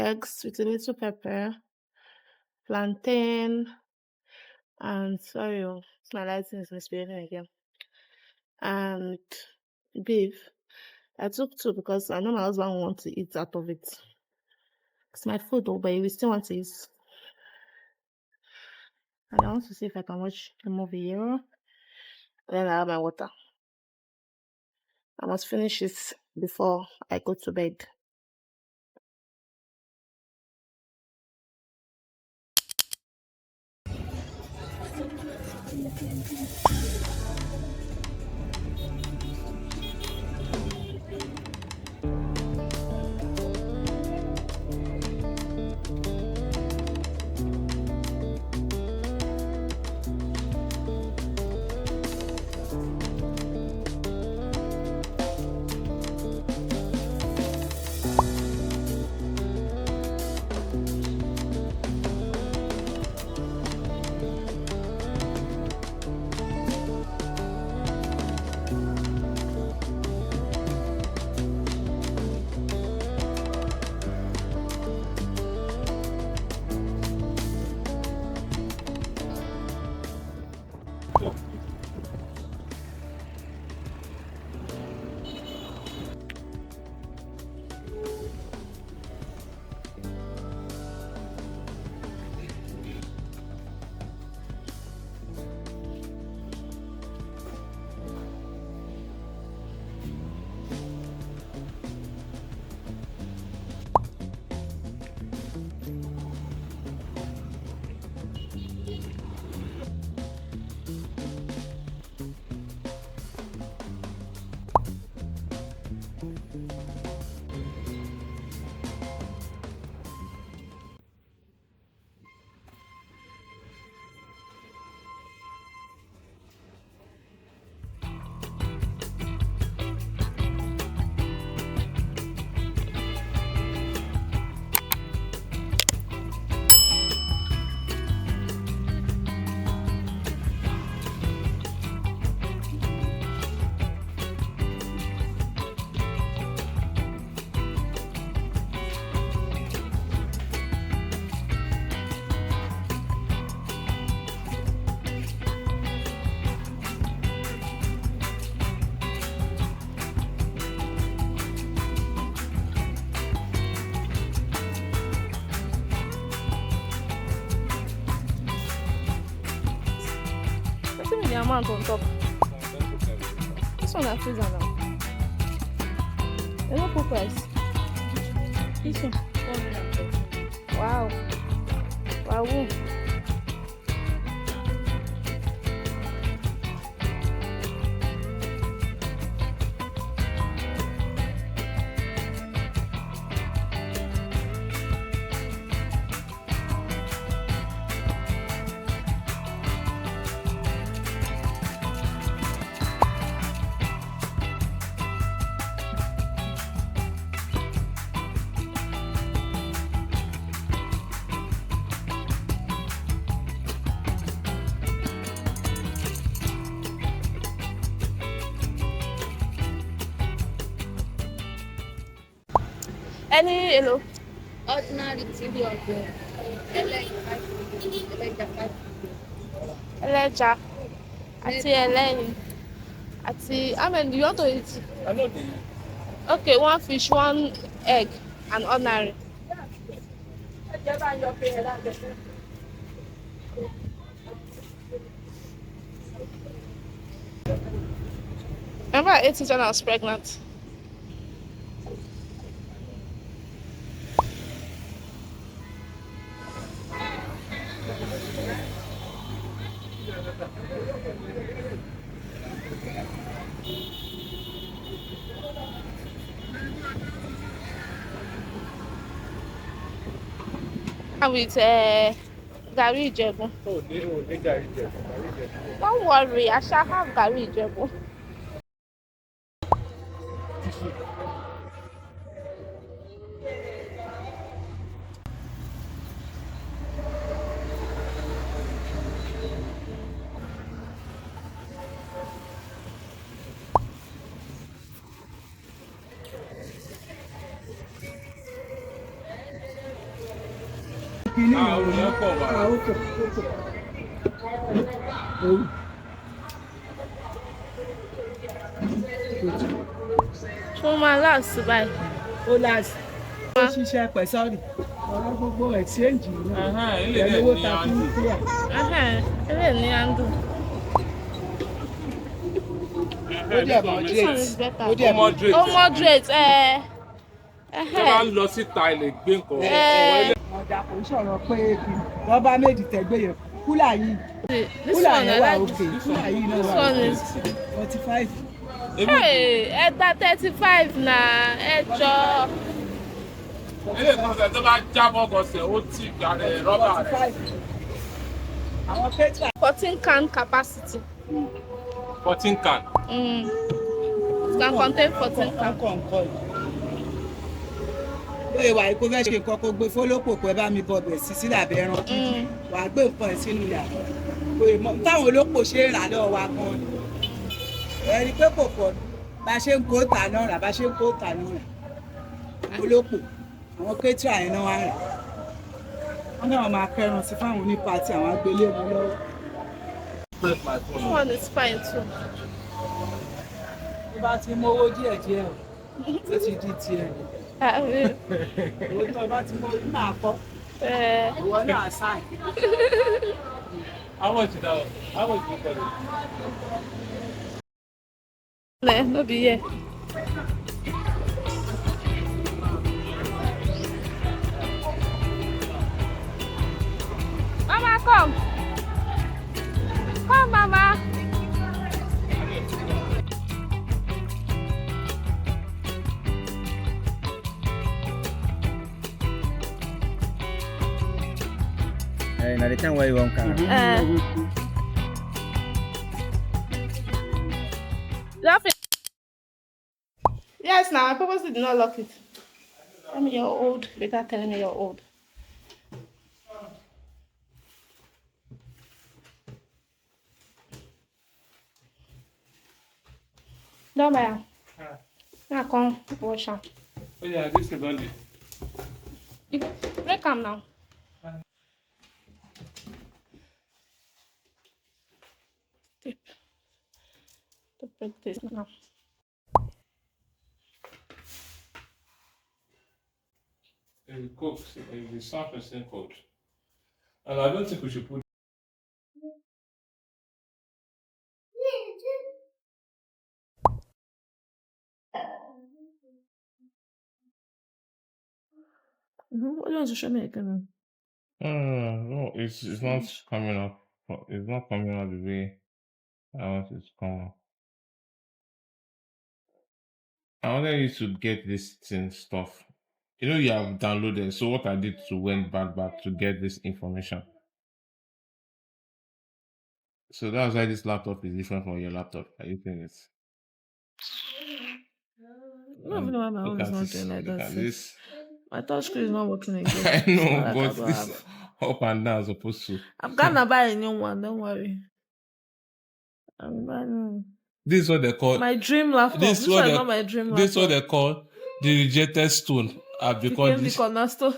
eggs with a little pepper, plantain, and sorry, my lighting is misbehaving again, and beef. I took two because I know my husband will want to eat out of it. It's my food, though, but we still want to eat. And I want to see if I can watch a movie here. Then I have my water. I must finish it before I go to bed. The amount on top. This one I freezer now. There's no full price. This one. Wow. Wow. Any yellow? Ordinary TV of the Eleja. Ati eleyin. Ati how many you want to eat? I know the Okay, one fish, one egg, and ordinary. Remember I ate it when I was pregnant. And with Gary Ijebu. they got it. Don't worry, I shall have Gary Ijebu. kíní ìròyìn ó pọ̀. Ṣé ó máa last báyìí? Ó láàsì ó ṣiṣẹ́ pẹ̀sọ́ọ̀rì ọ̀rọ̀ gbogbo exchange pẹ̀lú owó ta fún clear. Eré ní handle. Ó dẹ̀ moderate. Ó dẹ̀ moderate. Ó moderate. Tó bá ń lọ síta ẹ lè gbé nǹkan. Ọ̀dà kò sọ̀rọ̀ pé kí rọ́bà méjì tẹ̀gbẹ́ yẹn kúlà yìí. This Kúlà one I yẹn wà like. òkè. Kúlà yìí náà This wà one òkè. is. 45. Ẹ ta 35 na ẹ jọ. Ilé ìkọsẹ̀ tó bá jábọ́ gọ̀ọ̀sẹ̀ ó tì gbàrẹ̀ rọ́bà rẹ̀. 45. Àwọn petra. 14 can capacity. 14 can. It can contain 14 can. Kọ̀ọ̀kan. Bóyá ìwà ìkó fẹ́ ṣe nǹkan kó gbé fólópò pé bá mi bọ̀ bẹ̀ sí sílẹ̀ abẹ́ ẹran kíkì. Wàá gbé nǹkan ẹ̀ sínú yàrá. Táwọn olópò ṣe ń rà lọ́wọ́ wa gan ni. Ẹ̀rí pé kò pọ̀ bá ṣe ń kó tà náà rà bá ṣe ń kó tà náà rà. Olópò àwọn kétra yẹn náà wá rà. Wọ́n náà máa kẹran sí fáwọn onípa àti àwọn agbélé mu lọ́wọ́. This one is fine too. Tó bá ti mówó díẹ̀díẹ̀ ó ti di tiẹ̀. Owó tó bá ti mówó náà kọ́. Ìwọ náà sáì. How much is that? How much is that? No be here. Mama, come. Come, Mama. Now the time where you want come. Laughing. Yes, now I purposely did not lock it. Tell me you're old. Better telling me you're old. Don't buy. Now come wash them. Oh yeah, this is only. Break them now. Tip. To break this now. It cooks. It's surface and coat. And I don't think we should put. What do you want to show me again? No, it's not coming up. It's not coming out the way I want it to come up. I wanted you to get this thing stuff. You know you have downloaded. So what I did to went back to get this information. So that's why this laptop is different from your laptop. Are you think it's? I don't even know why my own is not doing like Look that. at this. My touch screen is not working I again. know, but this up and down is supposed to. I'm gonna buy a new one. Don't worry. I'm buying. This is what they call My dream laptop. This one is not my dream laptop. This is what they call the rejected stone. Became the cornerstone.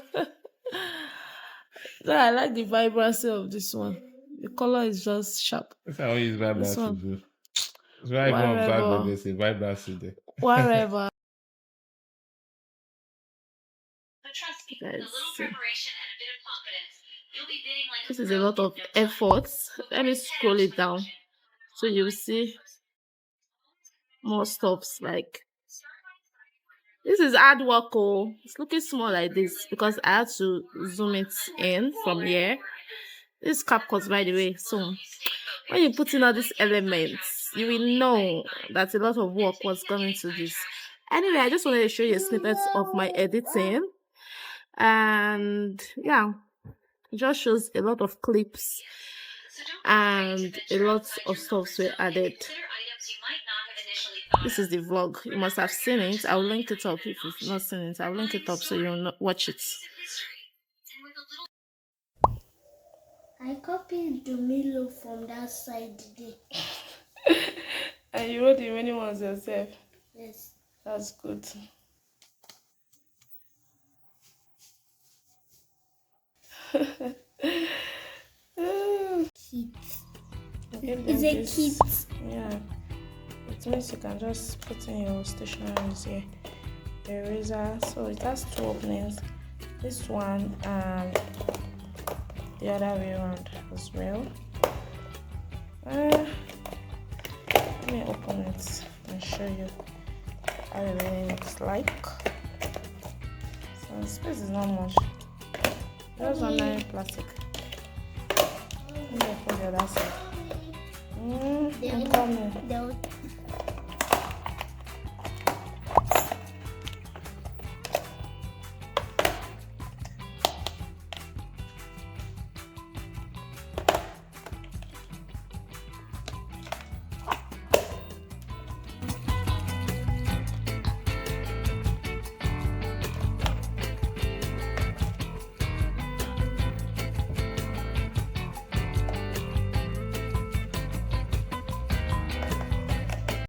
So I like the vibrancy of this one. The color is just sharp. That's how I use vibrancy to do. It's very Whatever. but there's a vibrancy there. Whatever. But trust me, with a little preparation and a bit of confidence, you'll be bidding like This is a lot of effort. Let me scroll it down. So you'll see more stuffs like this is hard work. Oh, it's looking small like this because I had to zoom it in from here. This is CapCut, by the way. So when you put in all these elements, you will know that a lot of work was gone into this. Anyway, I just wanted to show you a snippet of my editing. And yeah, it just shows a lot of clips and a lot of stuff were added. This is the vlog. You must have seen it. I'll link it up if you've not seen it. I'll link it up so you'll not watch it. I copied the Milo from that side today. And you wrote the remaining ones yourself? Yes. That's good. Kit. Give It's them a this. kit. Yeah. It means you can just put in your stationaries here. Eraser. So it has 2 openings. This one and the other way around as well. Let me open it and show you how it really looks like. So the space is not much. Just ordinary plastic. Let me open the other side. I'm coming.